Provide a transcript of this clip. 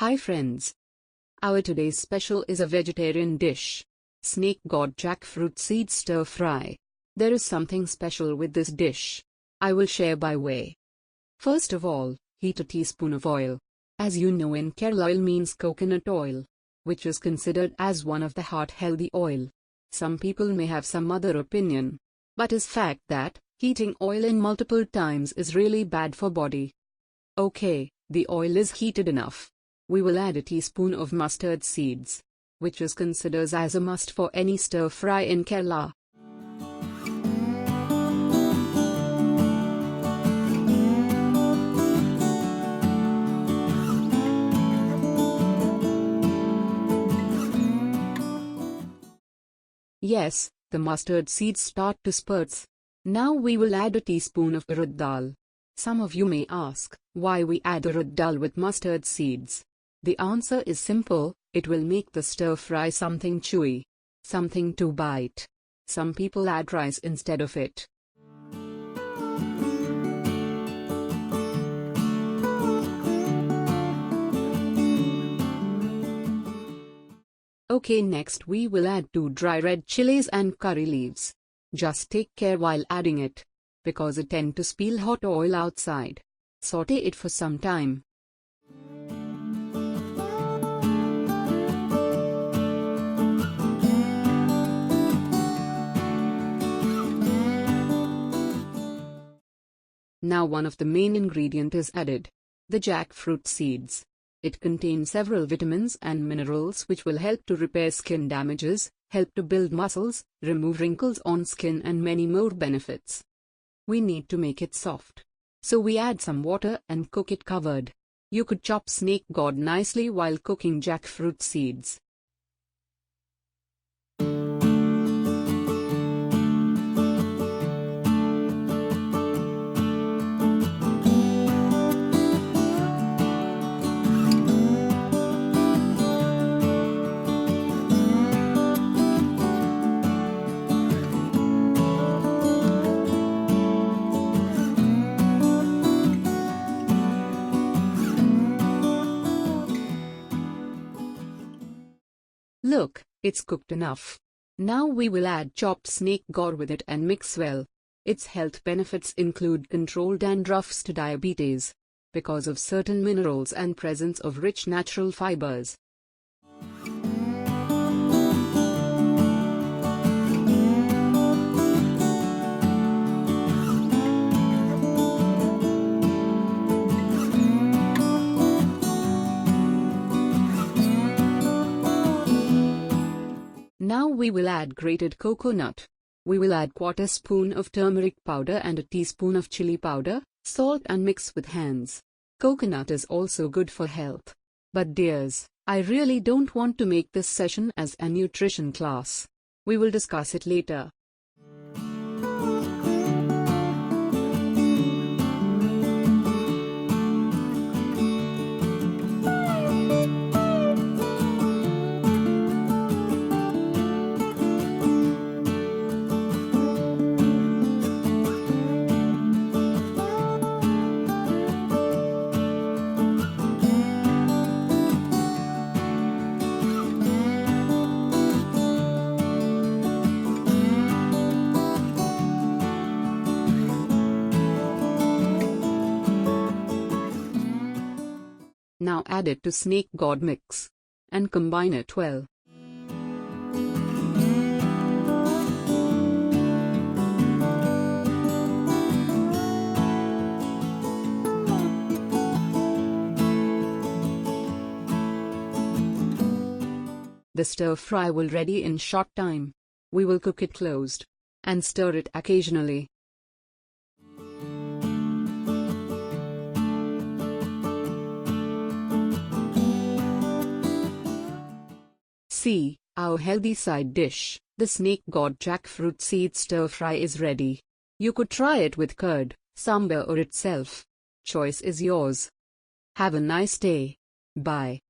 Hi friends. Our today's special is a vegetarian dish. Snake Gourd Jackfruit Seed Stir Fry. There is something special with this dish. I will share by way. First of all, heat a teaspoon of oil. As you know, in Kerala, oil means coconut oil, which is considered as one of the heart-healthy oil. Some people may have some other opinion, but it's fact that heating oil in multiple times is really bad for body. Okay, the oil is heated enough. We will add a teaspoon of mustard seeds, which is considered as a must for any stir fry in Kerala. Yes, the mustard seeds start to spurts. Now we will add a teaspoon of urad dal. Some of you may ask, why we add urad dal with mustard seeds? The answer is simple: it will make the stir fry something chewy, something to bite. Some people add rice instead of it. Okay, next we will add 2 dry red chilies and curry leaves. Just take care while adding it, because it tends to spill hot oil outside. Saute it for some time. Now one of the main ingredient is added: the jackfruit seeds. It contains several vitamins and minerals which will help to repair skin damages, help to build muscles, remove wrinkles on skin and many more benefits. We need to make it soft. So we add some water and cook it covered. You could chop snake gourd nicely while cooking jackfruit seeds. Look, it's cooked enough. Now we will add chopped snake gourd with it and mix well. Its health benefits include controlled dandruffs to diabetes, because of certain minerals and presence of rich natural fibers. Now we will add grated coconut. We will add 1/4 spoon of turmeric powder and a teaspoon of chili powder, salt and mix with hands. Coconut is also good for health. But dears, I really don't want to make this session as a nutrition class. We will discuss it later. Now add it to snake gourd mix and combine it well. The stir fry will ready in short time. We will cook it closed and stir it occasionally. See, our healthy side dish, the snake gourd jackfruit seed stir fry is ready. You could try it with curd, sambar or itself. Choice is yours. Have a nice day. Bye.